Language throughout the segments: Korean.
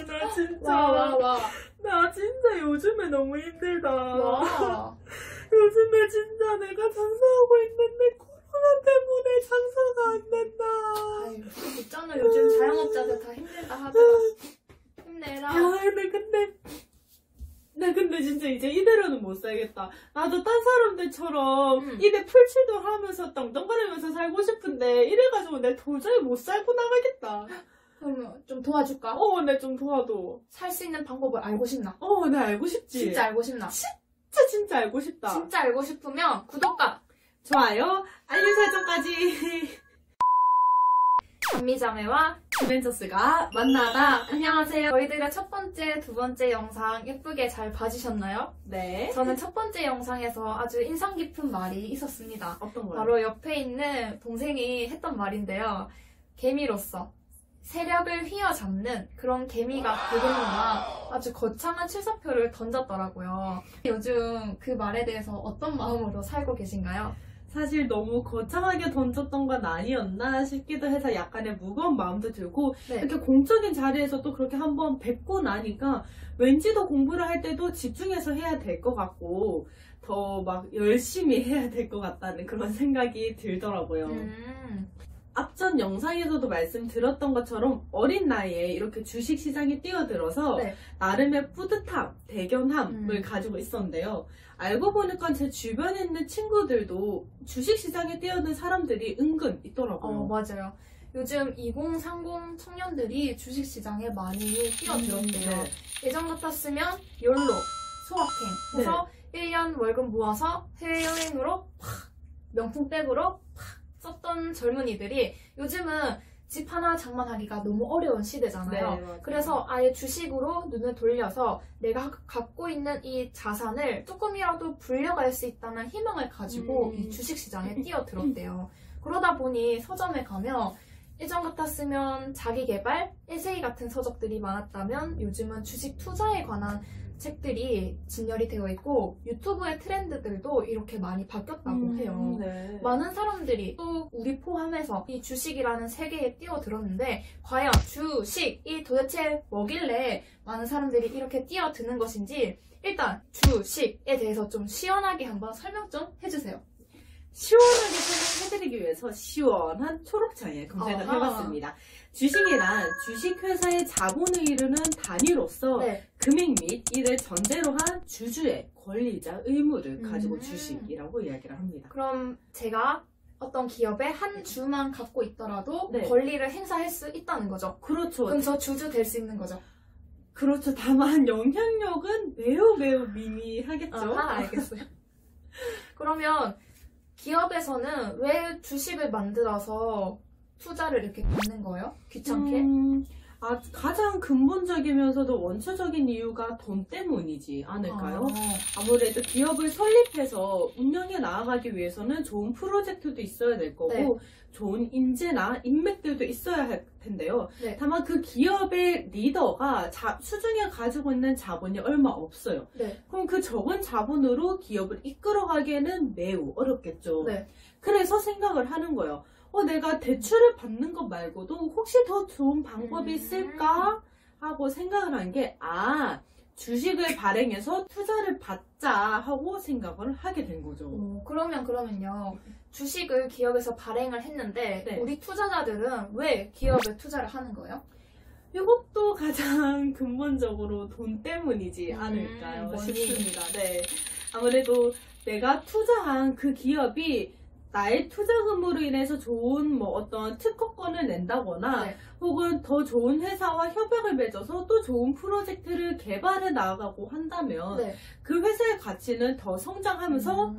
나 진짜. 와. 나 진짜 요즘에 너무 힘들다. 와. 요즘에 진짜 내가 장사하고 있는데 코로나 때문에 장사가 안 된다. 아유, 있잖아. 요즘 자영업자들 다 힘들다 하더라. 힘내라. 나 근데 진짜 이제 이대로는 못 살겠다. 나도 딴 사람들처럼 입에 풀칠도 하면서 떵떵거리면서 살고 싶은데 이래가지고 내가 도저히 못 살고 나가겠다. 그러면 좀 도와줄까? 내 좀 도와줘. 살 수 있는 방법을 알고 싶나? 나 알고 싶지. 진짜 알고 싶나? 진짜 알고 싶다. 진짜 알고 싶으면 구독과 좋아요, 알림 설정까지. 감미자매와 주벤처스가 만나다. 안녕하세요. 저희들의 첫 번째, 두 번째 영상 예쁘게 잘 봐주셨나요? 네. 저는 첫 번째 영상에서 아주 인상 깊은 말이 있었습니다. 어떤 거요? 바로 옆에 있는 동생이 했던 말인데요. 개미로서 세력을 휘어잡는 그런 개미가 되겠구나. 아주 거창한 출사표를 던졌더라고요. 요즘 그 말에 대해서 어떤 마음으로 살고 계신가요? 사실 너무 거창하게 던졌던 건 아니었나 싶기도 해서 약간의 무거운 마음도 들고, 네. 이렇게 공적인 자리에서 또 그렇게 한번 뵙고 나니까 왠지 더 공부를 할 때도 집중해서 해야 될 것 같고 더 막 열심히 해야 될 것 같다는 그런 생각이 들더라고요. 앞전 영상에서도 말씀드렸던 것처럼 어린 나이에 이렇게 주식시장에 뛰어들어서 네. 나름의 뿌듯함, 대견함을 가지고 있었는데요. 알고 보니까 제 주변에 있는 친구들도 주식시장에 뛰어든 사람들이 은근 있더라고요. 맞아요. 요즘 2030 청년들이 주식시장에 많이 뛰어들었대요. 네. 예전 같았으면 욜로, 소확행 해서 1년 월급 모아서 해외여행으로 팍, 명품백으로 팍 썼던 젊은이들이 요즘은 집 하나 장만하기가 너무 어려운 시대잖아요. 네, 그래서 아예 주식으로 눈을 돌려서 내가 갖고 있는 이 자산을 조금이라도 불려갈 수 있다는 희망을 가지고 이 주식시장에 뛰어들었대요. 그러다 보니 서점에 가면 예전 같았으면 자기개발, 에세이 같은 서적들이 많았다면 요즘은 주식 투자에 관한 책들이 진열이 되어 있고 유튜브의 트렌드들도 이렇게 많이 바뀌었다고 해요. 네. 많은 사람들이 또 우리 포함해서 이 주식이라는 세계에 뛰어들었는데 과연 주식이 도대체 뭐길래 많은 사람들이 이렇게 뛰어드는 것인지 일단 주식에 대해서 좀 시원하게 한번 설명 좀 해주세요. 시원하게 설명해드리기 위해서 시원한 초록창에 검색을 해봤습니다. 주식이란 주식회사의 자본을 이루는 단위로서 금액 및 이를 전제로 한 주주의 권리자 의무를 가지고 주식이라고 이야기를 합니다. 그럼 제가 어떤 기업의 한 주만 갖고 있더라도 네. 권리를 행사할 수 있다는 거죠. 그렇죠. 그럼 저 주주 될 수 있는 거죠. 그렇죠. 다만 영향력은 매우 미미하겠죠. 알겠어요. 그러면 기업에서는 왜 주식을 만들어서 투자를 이렇게 받는 거예요? 귀찮게? 가장 근본적이면서도 원초적인 이유가 돈 때문이지 않을까요? 아무래도 기업을 설립해서 운영해 나아가기 위해서는 좋은 프로젝트도 있어야 될 거고 좋은 인재나 인맥들도 있어야 할 텐데요. 다만 그 기업의 리더가 수중에 가지고 있는 자본이 얼마 없어요. 그럼 그 적은 자본으로 기업을 이끌어가기에는 매우 어렵겠죠. 그래서 생각을 하는 거예요. 내가 대출을 받는 것 말고도 혹시 더 좋은 방법이 있을까? 하고 생각을 한 게, 주식을 발행해서 투자를 받자 하고 생각을 하게 된 거죠. 그러면요. 주식을 기업에서 발행을 했는데 우리 투자자들은 왜 기업에 투자를 하는 거예요? 이것도 가장 근본적으로 돈 때문이지 않을까요 싶습니다. 아무래도 내가 투자한 그 기업이 나의 투자금으로 인해서 좋은 어떤 특허권을 낸다거나 혹은 더 좋은 회사와 협약을 맺어서 또 좋은 프로젝트를 개발해 나가고 한다면 그 회사의 가치는 더 성장하면서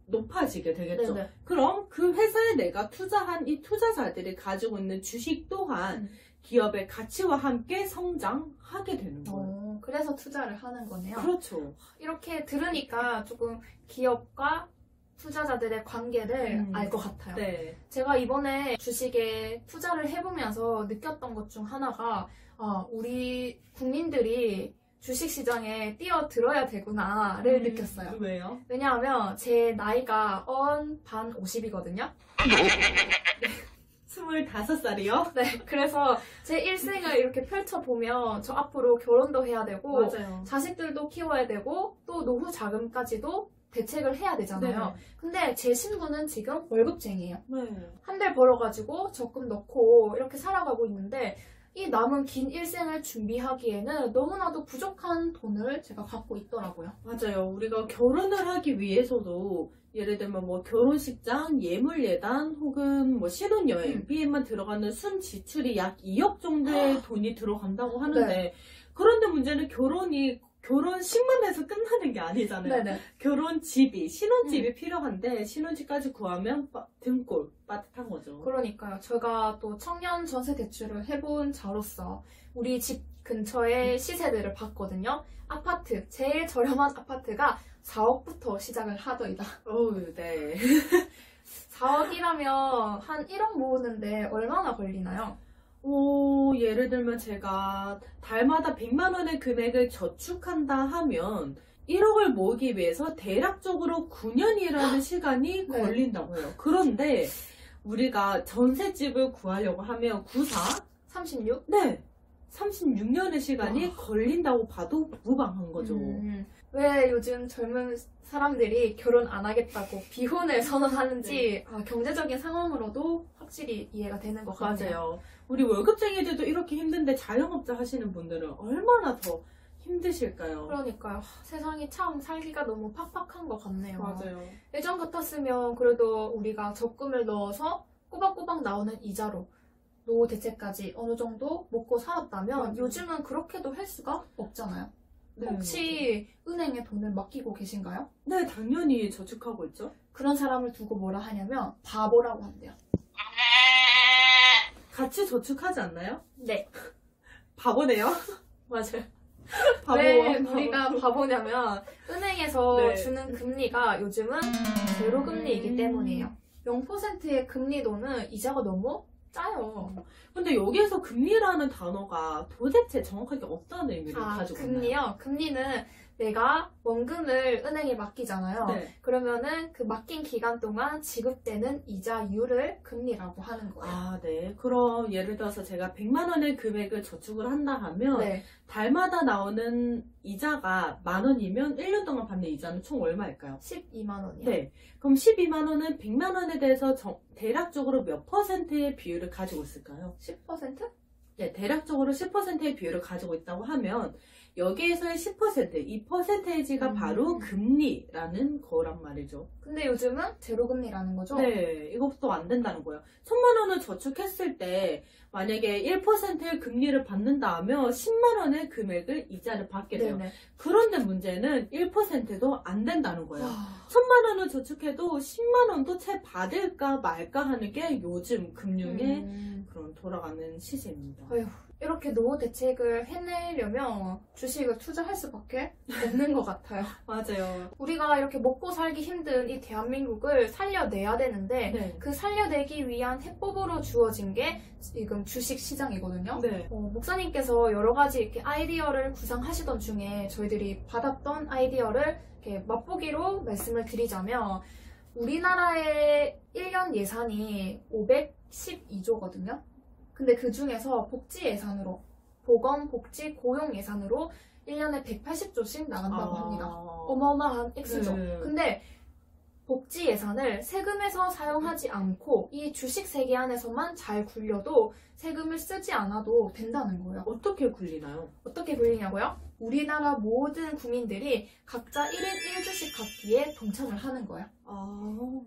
높아지게 되겠죠. 그럼 그 회사에 내가 투자한 이 투자자들이 가지고 있는 주식 또한 기업의 가치와 함께 성장하게 되는 거예요. 그래서 투자를 하는 거네요. 그렇죠. 이렇게 들으니까 조금 기업과 투자자들의 관계를 알 것 같아요. 제가 이번에 주식에 투자를 해보면서 느꼈던 것 중 하나가 우리 국민들이 주식시장에 뛰어들어야 되구나를 느꼈어요. 왜요? 왜냐하면 제 나이가 반 50이거든요. 25살이요? 네, 그래서 제 일생을 이렇게 펼쳐보면 저 앞으로 결혼도 해야 되고 맞아요. 자식들도 키워야 되고 또 노후 자금까지도 대책을 해야 되잖아요. 네. 근데 제 신부는 지금 월급쟁이에요. 네. 한 달 벌어가지고 적금 넣고 이렇게 살아가고 있는데 이 남은 긴 일생을 준비하기에는 너무나도 부족한 돈을 제가 갖고 있더라고요. 맞아요. 우리가 결혼을 하기 위해서도 예를 들면 뭐 결혼식장, 예물예단 혹은 뭐 신혼여행비에만 들어가는 순 지출이 약 2억 정도의 돈이 들어간다고 하는데 네. 그런데 문제는 결혼식만 해서 끝나는 게 아니잖아요. 네네. 결혼집이, 신혼집이 필요한데 신혼집까지 구하면 등골 빠듯한 거죠. 그러니까요. 제가 또 청년 전세 대출을 해본 자로서 우리 집 근처의 시세들을 봤거든요. 아파트, 제일 저렴한 아파트가 4억부터 시작을 하더이다. 네. 4억이라면 한 1억 모으는데 얼마나 걸리나요? 예를 들면 제가 달마다 100만 원의 금액을 저축한다 하면 1억을 모으기 위해서 대략적으로 9년이라는 시간이 네. 걸린다고 해요. 그런데 우리가 전셋집을 구하려고 하면 94? 36? 네. 36년의 시간이 걸린다고 봐도 무방한 거죠. 왜 요즘 젊은 사람들이 결혼 안 하겠다고 비혼을 선언하는지 경제적인 상황으로도 확실히 이해가 되는 것 같아요. 맞아요. 우리 월급쟁이들도 이렇게 힘든데 자영업자 하시는 분들은 얼마나 더 힘드실까요? 그러니까요. 세상이 참 살기가 너무 팍팍한 것 같네요. 맞아요. 예전 같았으면 그래도 우리가 적금을 넣어서 꼬박꼬박 나오는 이자로 노후 대책까지 어느 정도 먹고 살았다면 맞아요. 요즘은 그렇게도 할 수가 없잖아요. 네, 혹시 은행에 돈을 맡기고 계신가요? 네, 당연히 저축하고 있죠. 그런 사람을 두고 뭐라 하냐면 바보라고 한대요. 같이 저축하지 않나요? 네. 바보네요. 맞아요. 바보. 왜 우리가 바보냐면 은행에서 네. 주는 금리가 요즘은 제로 금리이기 때문이에요. 0%의 금리도는 이자가 너무 짜요. 근데 여기에서 금리라는 단어가 도대체 정확하게 어떤 의미를 가지고 있나요? 금리요? 금리는 내가 원금을 은행에 맡기잖아요. 네. 그러면은 그 맡긴 기간 동안 지급되는 이자율을 금리라고 하는 거예요. 네. 그럼 예를 들어서 제가 100만 원의 금액을 저축을 한다 하면 네. 달마다 나오는 이자가 10,000원이면 1년 동안 받는 이자는 총 얼마일까요? 12만 원이요. 네. 그럼 12만 원은 100만 원에 대해서 대략적으로 몇 퍼센트의 비율을 가지고 있을까요? 10%? 네, 대략적으로 10%의 비율을 가지고 있다고 하면 여기에서의 10%, 이 퍼센테이지가 바로 금리라는 거란 말이죠. 근데 요즘은 제로 금리라는 거죠? 네, 이것도 안 된다는 거예요. 1,000만 원을 저축했을 때 만약에 1%의 금리를 받는다 하면 10만 원의 금액을 이자를 받게 돼요. 네네. 그런데 문제는 1%도 안 된다는 거예요. 와. 1,000만 원을 저축해도 10만 원도 채 받을까 말까 하는 게 요즘 금융의 그런 돌아가는 시세입니다. 아휴, 이렇게 노후 대책을 해내려면 주식을 투자할 수밖에 없는 것 같아요. 맞아요. 우리가 이렇게 먹고 살기 힘든 이 대한민국을 살려내야 되는데 네. 그 살려내기 위한 해법으로 주어진 게 지금 주식 시장이거든요. 네. 목사님께서 여러 가지 이렇게 아이디어를 구상하시던 중에 저희들이 받았던 아이디어를 이렇게 맛보기로 말씀을 드리자면 우리나라의 1년 예산이 512조거든요. 근데 그 중에서 복지 예산으로, 보건, 복지, 고용 예산으로 1년에 180조씩 나간다고 합니다. 어마어마한 액수죠. 근데 복지 예산을 세금에서 사용하지 않고 이 주식 세계 안에서만 잘 굴려도 세금을 쓰지 않아도 된다는 거예요. 어떻게 굴리나요? 어떻게 굴리냐고요? 우리나라 모든 국민들이 각자 1인 1주씩 갖기에 동참을 하는 거예요.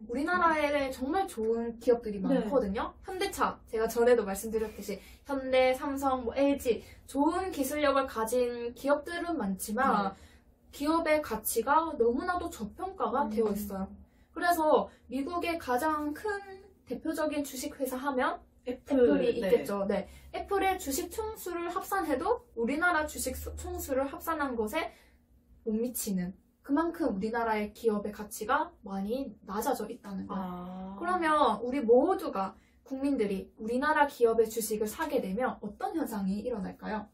우리나라에 정말 좋은 기업들이 많거든요. 현대차, 제가 전에도 말씀드렸듯이 현대, 삼성, LG 좋은 기술력을 가진 기업들은 많지만 기업의 가치가 너무나도 저평가가 되어 있어요. 그래서 미국의 가장 큰 대표적인 주식회사 하면 애플이 있겠죠. 네. 애플의 주식 총수를 합산해도 우리나라 주식 총수를 합산한 것에 못 미치는 그만큼 우리나라의 기업의 가치가 많이 낮아져 있다는 거예요. 그러면 우리 모두가 국민들이 우리나라 기업의 주식을 사게 되면 어떤 현상이 일어날까요?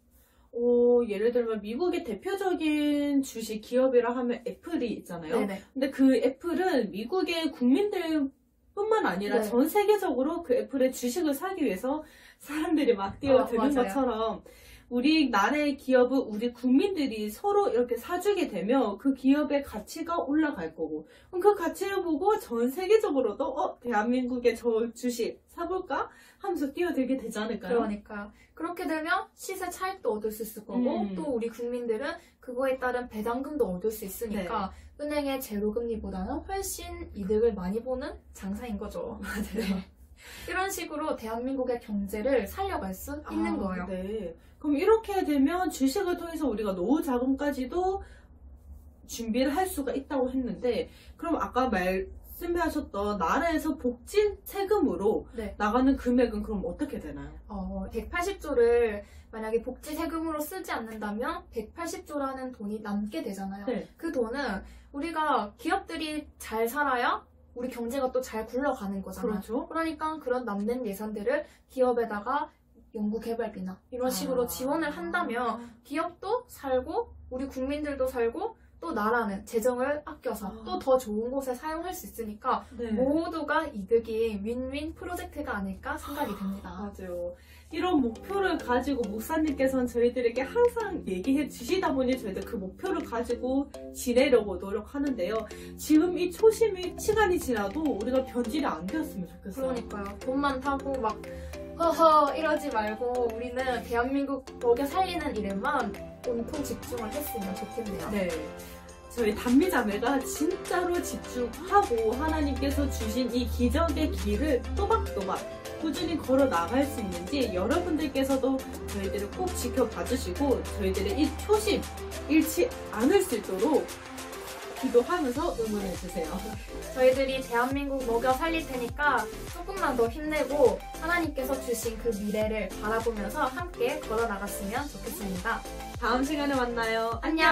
예를 들면 미국의 대표적인 주식 기업이라 하면 애플이 있잖아요. 네네. 근데 그 애플은 미국의 국민들 뿐만 아니라 네. 전 세계적으로 그 애플의 주식을 사기 위해서 사람들이 막 뛰어드는 맞아요. 것처럼 우리나라의 기업은 우리 국민들이 서로 이렇게 사주게 되면 그 기업의 가치가 올라갈 거고, 그럼 그 가치를 보고 전 세계적으로도 대한민국의 저 주식 사볼까 하면서 뛰어들게 되지 않을까요? 그러니까 그렇게 되면 시세 차익도 얻을 수 있을 거고 또 우리 국민들은 그거에 따른 배당금도 얻을 수 있으니까 은행의 제로금리보다는 훨씬 이득을 많이 보는 장사인 거죠. 맞아요. 이런 식으로 대한민국의 경제를 살려갈 수 있는 거예요. 네. 그럼 이렇게 되면 주식을 통해서 우리가 노후 자금까지도 준비를 할 수가 있다고 했는데, 그럼 아까 말씀하셨던 나라에서 복지 세금으로 네. 나가는 금액은 그럼 어떻게 되나요? 180조를 만약에 복지 세금으로 쓰지 않는다면 180조라는 돈이 남게 되잖아요. 네. 그 돈은 우리가 기업들이 잘 살아야 우리 경제가 또 잘 굴러가는 거잖아요. 그렇죠. 그러니까 그런 남는 예산들을 기업에다가 연구개발비나 이런 식으로 지원을 한다면 기업도 살고 우리 국민들도 살고 또 나라는 재정을 아껴서 또 더 좋은 곳에 사용할 수 있으니까 네. 모두가 이득인 윈윈 프로젝트가 아닐까 생각이 듭니다. 맞아요. 이런 목표를 가지고 목사님께서는 저희들에게 항상 얘기해 주시다 보니 저희도 그 목표를 가지고 지내려고 노력하는데요. 지금 이 초심이 시간이 지나도 우리가 변질이 안 되었으면 좋겠어요. 그러니까요. 돈 많다고 막 허허 이러지 말고 우리는 대한민국 먹여 살리는 일에만 온통 집중을 했으면 좋겠네요. 네. 저희 단미자매가 진짜로 집중하고 하나님께서 주신 이 기적의 길을 또박또박 꾸준히 걸어 나갈 수 있는지 여러분들께서도 저희들을 꼭 지켜봐 주시고 저희들의 이 초심 잃지 않을 수 있도록 기도하면서 응원해 주세요. 저희들이 대한민국 먹여 살릴 테니까 조금만 더 힘내고 하나님께서 주신 그 미래를 바라보면서 함께 걸어 나갔으면 좋겠습니다. 다음 시간에 만나요. 안녕!